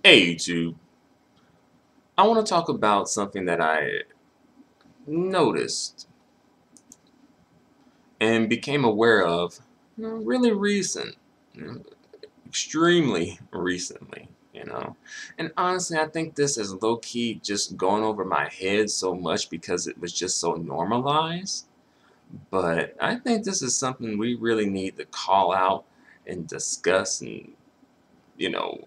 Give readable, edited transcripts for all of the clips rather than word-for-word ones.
Hey YouTube, I want to talk about something that I noticed and became aware of really recent, you know, extremely recently. And honestly, I think this is low-key just going over my head so much because it was just so normalized. But I think this is something we really need to call out and discuss and,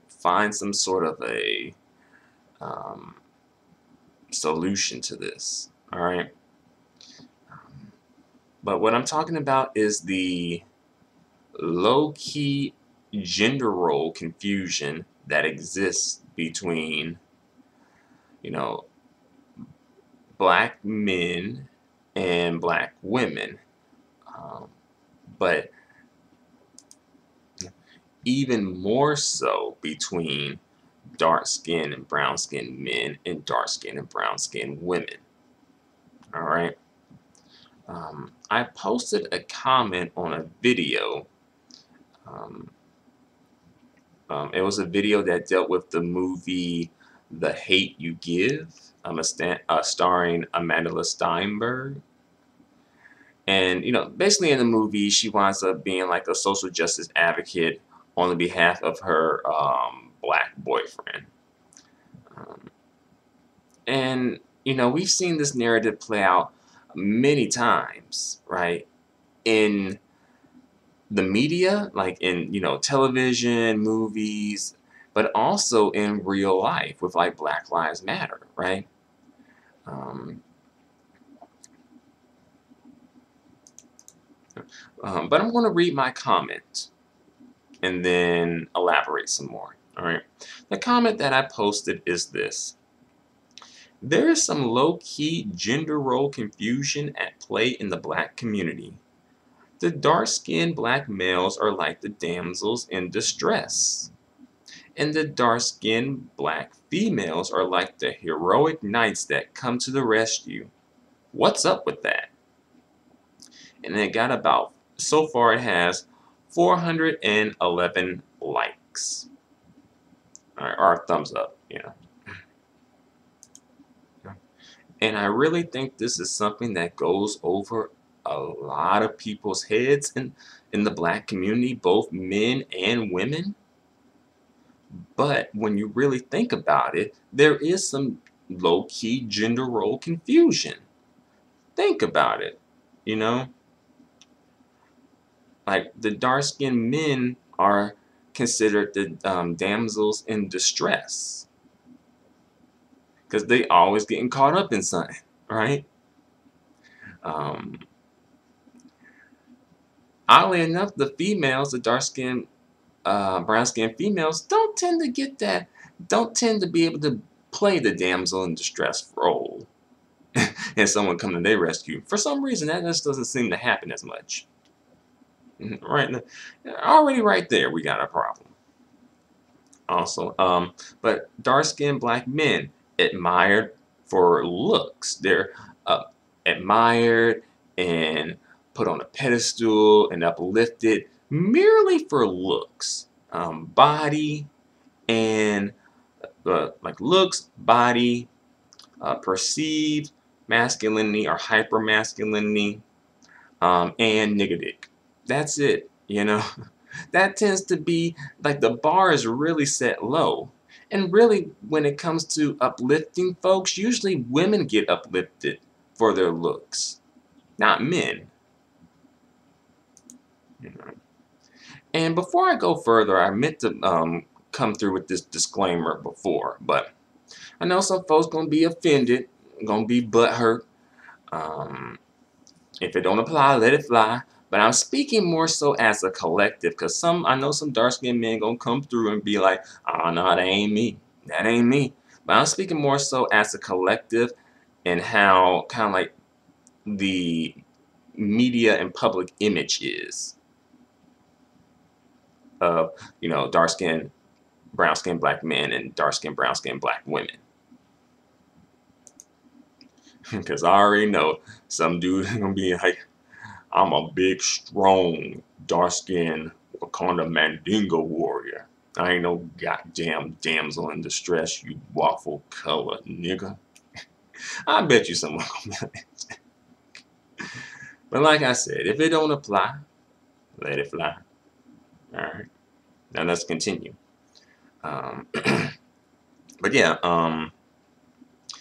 find some sort of a um, solution to this. All right. But what I'm talking about is the low-key gender role confusion that exists between, you know, black men and black women. Um, but even more so between dark-skinned and brown-skinned men and dark-skinned and brown-skinned women. All right. I posted a comment on a video. Um, it was a video that dealt with the movie The Hate U Give, starring Amanda Steinberg. And, basically in the movie, she winds up being like a social justice advocate on the behalf of her black boyfriend. Um, and, we've seen this narrative play out many times, right? In the media, like in, television, movies, but also in real life with like Black Lives Matter, right? Um, but I'm going to read my comment and then elaborate some more. All right. The comment that I posted is this. There is some low-key gender role confusion at play in the black community. The dark-skinned black males are like the damsels in distress, and the dark-skinned black females are like the heroic knights that come to the rescue. What's up with that? And it got about, so far it has 411 likes. Or thumbs up. And I really think this is something that goes over a lot of people's heads in the black community, both men and women. But when you really think about it, there is some low-key gender role confusion. Think about it, you know? Like the dark-skinned men are considered the damsels in distress because they always getting caught up in something, right? Um, Oddly enough, the females, the dark-skinned, brown-skinned females, don't tend to be able to play the damsel in distress role and someone come to their rescue. For some reason, that just doesn't seem to happen as much. Right, already right there, we got a problem. Also, but dark-skinned black men admired for looks. They're admired and put on a pedestal and uplifted merely for looks, body, and like looks, body, perceived masculinity or hyper-masculinity, and nigga dick. That's it. That tends to be like the bar is really set low. And really, when it comes to uplifting folks, usually women get uplifted for their looks, not men. You know. And before I go further, I meant to come through with this disclaimer before, but I know some folks gonna be offended, gonna be butthurt. Um, if it don't apply, let it fly. But I'm speaking more so as a collective, because I know some dark-skinned men gonna come through and be like, "Oh no, that ain't me. That ain't me." But I'm speaking more so as a collective and how kind of like the media and public image is of dark-skinned, brown-skinned black men and dark-skinned, brown-skinned black women. Because I already know some dude gonna be like, I'm a big, strong, dark-skinned Wakanda Mandingo warrior. I ain't no goddamn damsel in distress, you waffle color nigga. I bet you someone gonna be like, but like I said, if it don't apply, let it fly. Alright. Now let's continue. Um, but yeah,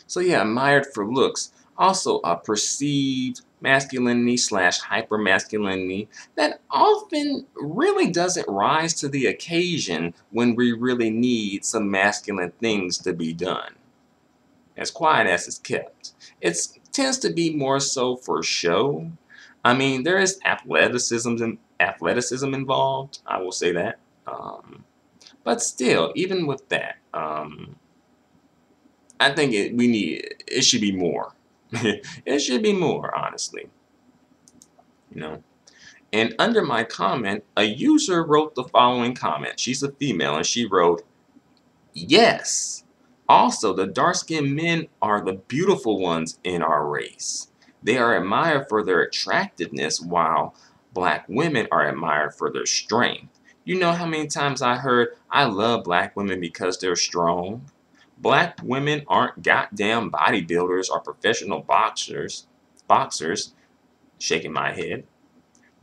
so yeah, admired for looks. Also, a perceived masculinity slash hypermasculinity that often really doesn't rise to the occasion when we really need some masculine things to be done. As quiet as it's kept. It tends to be more so for show. I mean, there is athleticism involved. I will say that. But still, even with that, I think it should be more. It should be more, honestly. You know. And under my comment, a user wrote the following comment. She's a female, and she wrote, "Yes. Also, the dark-skinned men are the beautiful ones in our race. They are admired for their attractiveness, while black women are admired for their strength. You know how many times I heard, I love black women because they're strong? Black women aren't goddamn bodybuilders or professional boxers. Boxers, shaking my head.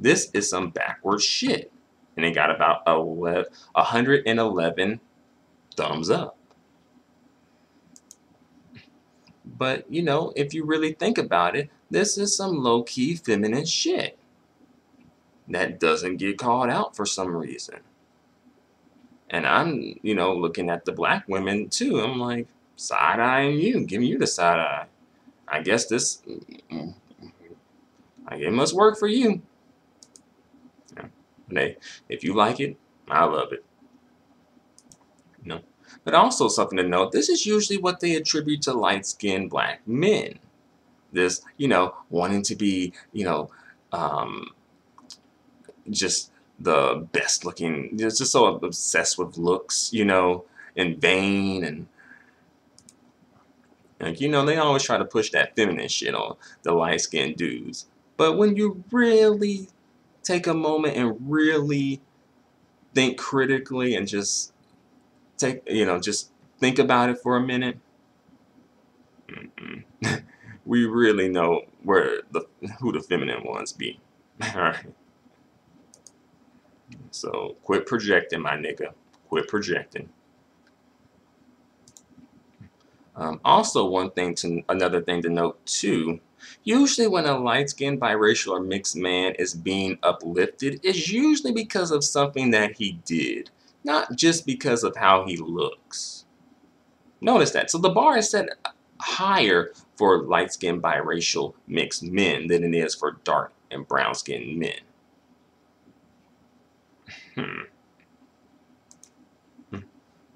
This is some backwards shit." And it got about 111 thumbs up. But, you know, if you really think about it, this is some low-key feminine shit that doesn't get called out for some reason. And I'm, you know, looking at the black women too. I'm like, side-eyeing you, giving you the side eye. I guess this, it must work for you. Yeah. But hey, if you like it, I love it. You know. But also something to note, this is usually what they attribute to light-skinned black men. This, you know, wanting to be, you know, just the best looking, just so obsessed with looks, you know, and vain, and like, you know, they always try to push that feminine shit on the light-skinned dudes. But when you really take a moment and really think critically and just just think about it for a minute, we really know who the feminine ones be. All right. So quit projecting, my nigga. Quit projecting. Also, another thing to note too. Usually, when a light-skinned, biracial, or mixed man is being uplifted, it's usually because of something that he did, not just because of how he looks. Notice that. So the bar is set higher for light-skinned, biracial, mixed men than it is for dark and brown-skinned men.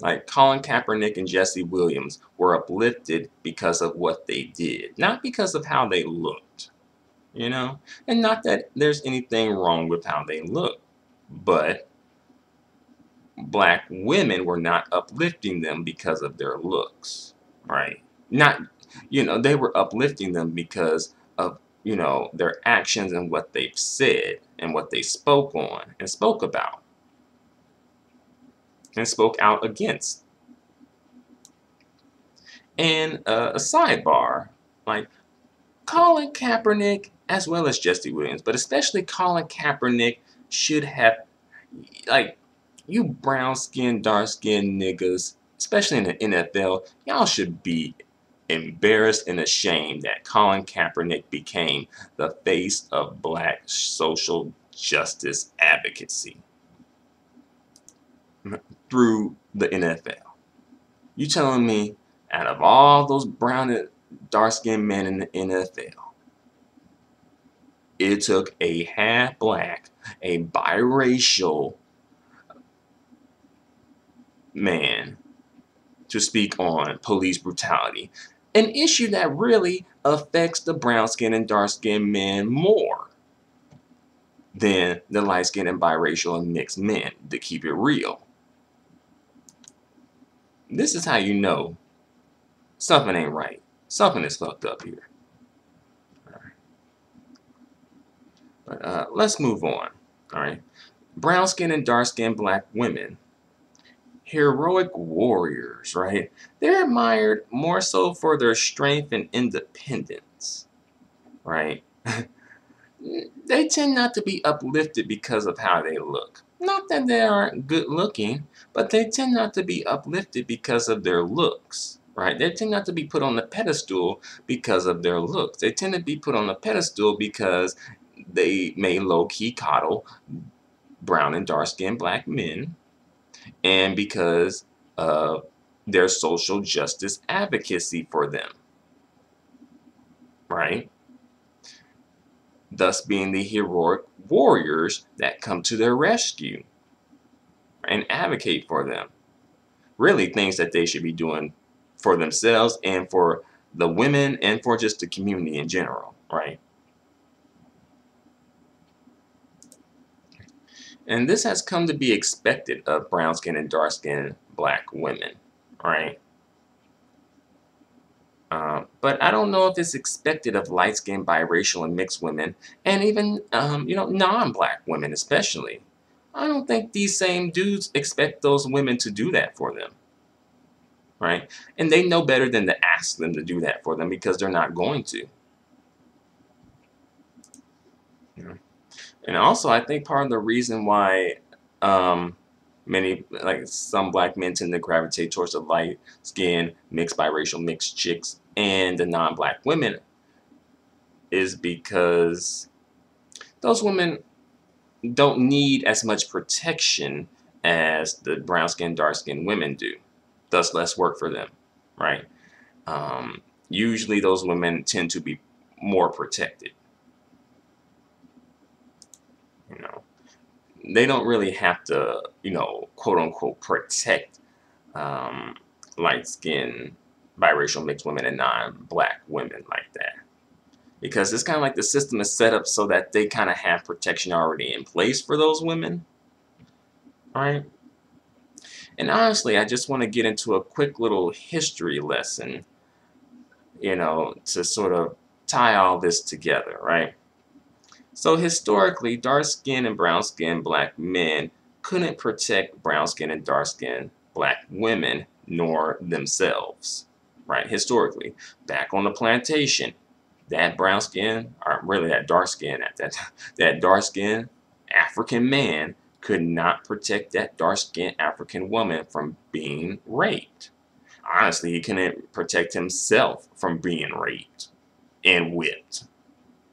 Like Colin Kaepernick and Jesse Williams were uplifted because of what they did, not because of how they looked, you know? And not that there's anything wrong with how they look, but black women were not uplifting them because of their looks, right? Not, you know, they were uplifting them because of, you know, their actions and what they've said and what they spoke on and spoke about and spoke out against. And a sidebar, like Colin Kaepernick, as well as Jesse Williams, but especially Colin Kaepernick, should have, like, you brown-skinned, dark-skinned niggas, especially in the NFL, y'all should be embarrassed and ashamed that Colin Kaepernick became the face of black social justice advocacy through the NFL. You telling me, out of all those brown and dark-skinned men in the NFL, it took a half-black, a biracial man to speak on police brutality, an issue that really affects the brown-skinned and dark-skinned men more than the light-skinned and biracial and mixed men, to keep it real. This is how you know something ain't right. Something is fucked up here. But let's move on. All right. Brown-skinned and dark-skinned black women heroic warriors, right? They're admired more so for their strength and independence, right? They tend not to be uplifted because of how they look. Not that they aren't good looking, but they tend not to be uplifted because of their looks, right? They tend not to be put on the pedestal because of their looks. They tend to be put on the pedestal because they may low-key coddle brown and dark-skinned black men, and because of their social justice advocacy for them, right? Thus being the heroic warriors that come to their rescue and advocate for them. Really things that they should be doing for themselves and for the women and for just the community in general, right? And this has come to be expected of brown-skinned and dark-skinned black women, right? But I don't know if it's expected of light-skinned, biracial, and mixed women, and even non-black women especially. I don't think these same dudes expect those women to do that for them, right? And they know better than to ask them to do that for them because they're not going to. You know? And also, I think part of the reason why many, like some black men tend to gravitate towards the light-skinned, mixed, biracial, mixed chicks and the non-black women is because those women don't need as much protection as the brown-skinned, dark-skinned women do. Thus, less work for them, right? Usually, those women tend to be more protected. You know, they don't really have to, quote unquote, protect light-skinned, biracial, mixed women and non-black women like that. Because it's kind of like the system is set up so that they kind of have protection already in place for those women, right? And honestly, I just want to get into a quick little history lesson, to sort of tie all this together, right? So historically, dark-skinned and brown-skinned black men couldn't protect brown-skinned and dark-skinned black women nor themselves, right? Historically, back on the plantation, that brown skin, or really that dark skin at that dark skin African man could not protect that dark skinned African woman from being raped. Honestly, he couldn't protect himself from being raped and whipped,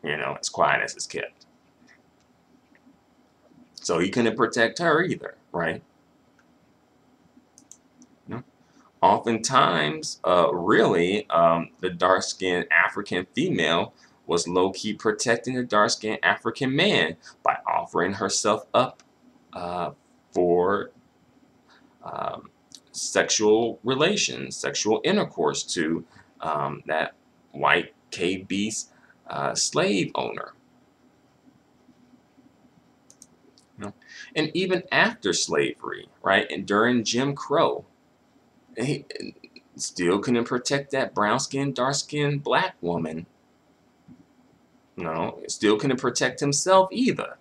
as quiet as it's kept. So he couldn't protect her either, right? Oftentimes, the dark-skinned African female was low-key protecting the dark-skinned African man by offering herself up for sexual relations, sexual intercourse to that white KB slave owner. And even after slavery, right, and during Jim Crow, he still couldn't protect that brown-skinned, dark-skinned black woman. Still couldn't protect himself either.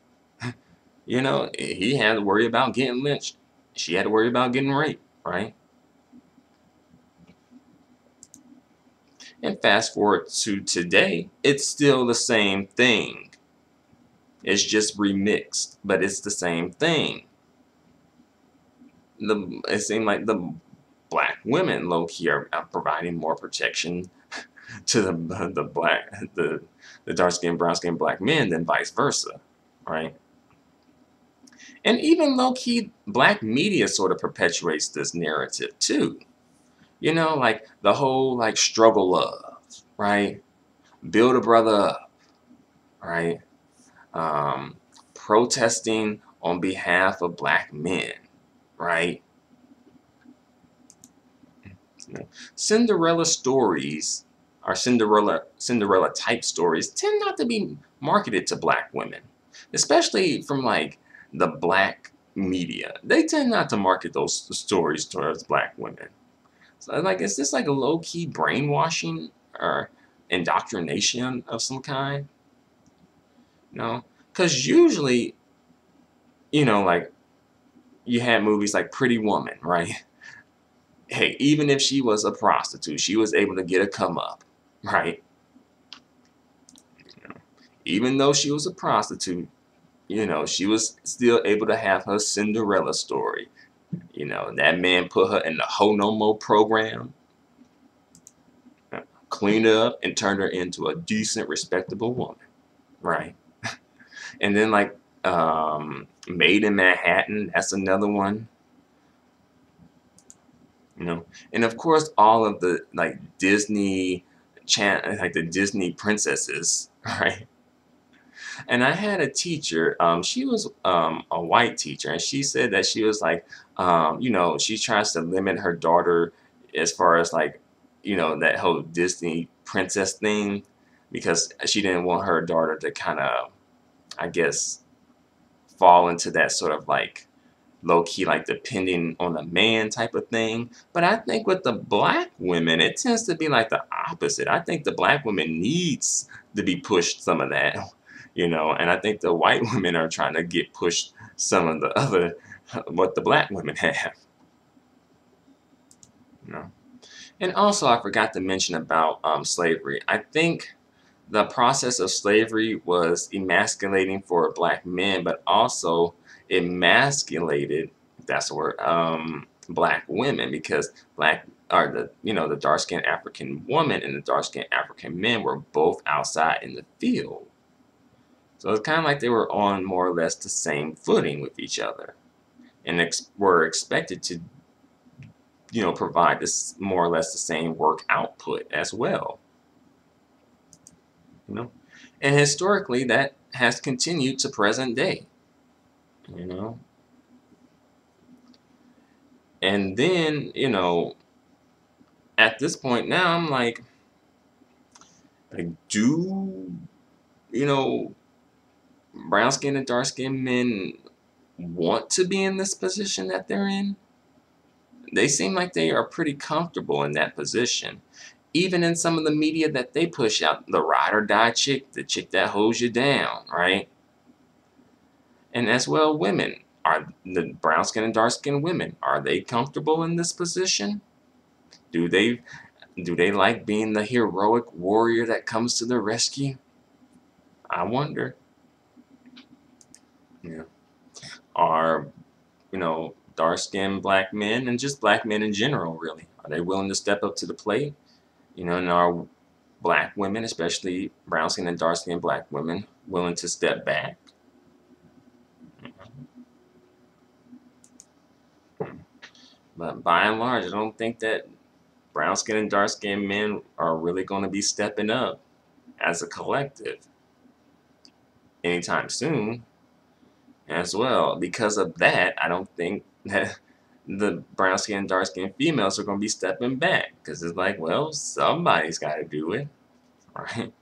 He had to worry about getting lynched. She had to worry about getting raped, right? And fast forward to today, it's still the same thing. It's just remixed, but it's the same thing. It seemed like the black women low-key are providing more protection to the dark-skinned, brown-skinned black men than vice versa, right? And even low-key black media sort of perpetuates this narrative too. Like the whole struggle love, right? Build a brother up, right? Protesting on behalf of black men, right? Cinderella stories, or Cinderella type stories, tend not to be marketed to black women, especially from the black media. They tend not to market those stories towards black women. So is this like a low-key brainwashing or indoctrination of some kind? Because usually, you had movies like Pretty Woman, right? Hey, even if she was a prostitute, she was able to get a come up, right? Even though she was a prostitute, she was still able to have her Cinderella story. That man put her in the Ho No Mo program, cleaned her up, and turned her into a decent, respectable woman, right? And then like Made in Manhattan, that's another one. And of course all of the like like the Disney princesses, right? And I had a teacher, she was a white teacher, and she said that she was like, she tries to limit her daughter as far as like, that whole Disney princess thing, because she didn't want her daughter to kind of, I guess, fall into that sort of like low key, like depending on the man type of thing. But I think with the black women, it tends to be like the opposite. I think the black women needs to be pushed some of that, and I think the white women are trying to get pushed some of the other what the black women have, you know. And also, I forgot to mention about slavery. I think the process of slavery was emasculating for black men, but also emasculated, if that's the word, black women, because black or the dark skinned African woman and the dark skinned African men were both outside in the field. So it's kind of like they were on more or less the same footing with each other, and were expected to provide this more or less the same work output as well. you know and historically that has continued to present day. you know and then at this point now I'm like, do you know brown skinned and dark skinned men want to be in this position that they're in? They seem like they are pretty comfortable in that position, even in some of the media that they push out, the ride or die chick, the chick that holds you down, right? And as well, women, are the brown skin and dark skinned women, are they comfortable in this position? Do they like being the heroic warrior that comes to the rescue? I wonder. Yeah. Are dark skinned black men, and just black men in general, really, are they willing to step up to the plate? And are black women, especially brown skinned and dark skinned black women, willing to step back? But by and large, I don't think that brown skinned and dark skinned men are really going to be stepping up as a collective anytime soon as well. Because of that, I don't think that the brown skinned and dark skinned females are going to be stepping back, because it's like, well, somebody's got to do it, right?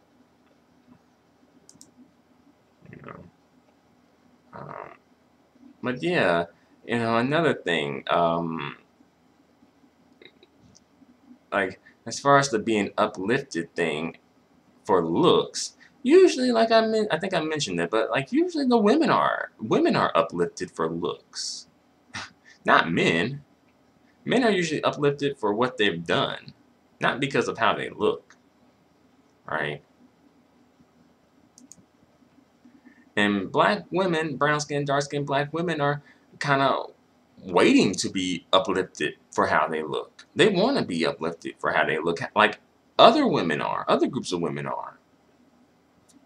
You know. Um, but yeah, another thing, like as far as the being uplifted thing for looks, usually, like I think I mentioned that, but like usually the women are uplifted for looks, not men. Men are usually uplifted for what they've done, not because of how they look, right? And black women, brown skin, dark skin black women are kind of waiting to be uplifted for how they look. They want to be uplifted for how they look, like other women are, other groups of women are.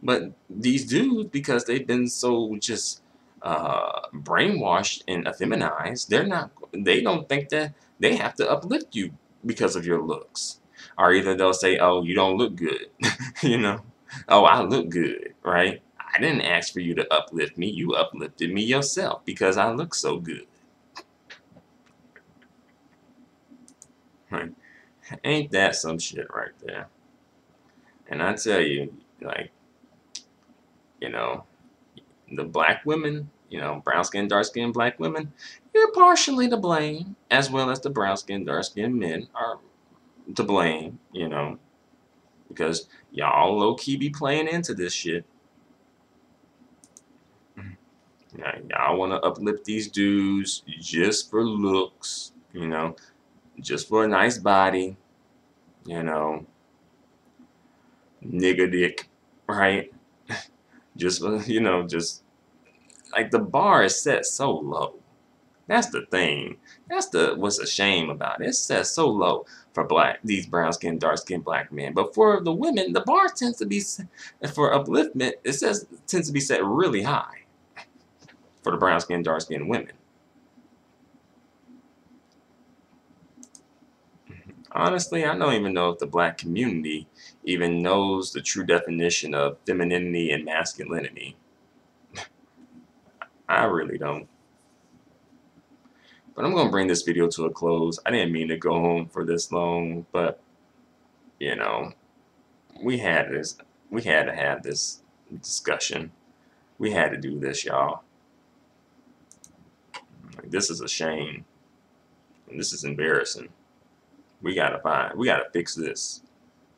But these dudes, because they've been so just brainwashed and effeminized, they don't think that they have to uplift you because of your looks. Or either they'll say, oh, you don't look good, you know, oh, I look good, right? I didn't ask for you to uplift me. You uplifted me yourself because I look so good, right? Ain't that some shit right there? And I tell you, like, you know, the black women, brown skin, dark skin black women, you're partially to blame, as well as the brown skin, dark skin men are to blame, because y'all low key be playing into this shit. Y'all want to uplift these dudes just for looks, you know, just for a nice body, you know, nigga dick, right? Just, you know, just like the bar is set so low. That's the thing. That's what's a shame about it. It's set so low for these brown skinned, dark skinned black men. But for the women, the bar tends to be, for upliftment, tends to be set really high for the brown skinned, dark skinned women. Honestly, I don't even know if the black community even knows the true definition of femininity and masculinity. I really don't. But I'm going to bring this video to a close. I didn't mean to go home for this long, but, you know, we had to have this discussion. We had to do this, y'all. This is a shame. And this is embarrassing. We gotta fix this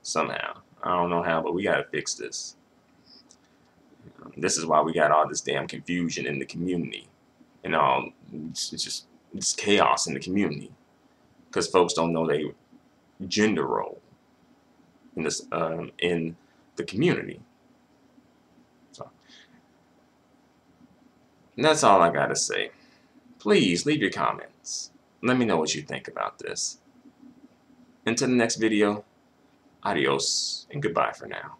somehow. I don't know how, but we gotta fix this. This is why we got all this damn confusion in the community. And all, it's chaos in the community. Because folks don't know their gender role in the community. So, and that's all I gotta say. Please leave your comments. Let me know what you think about this. Until the next video, adios and goodbye for now.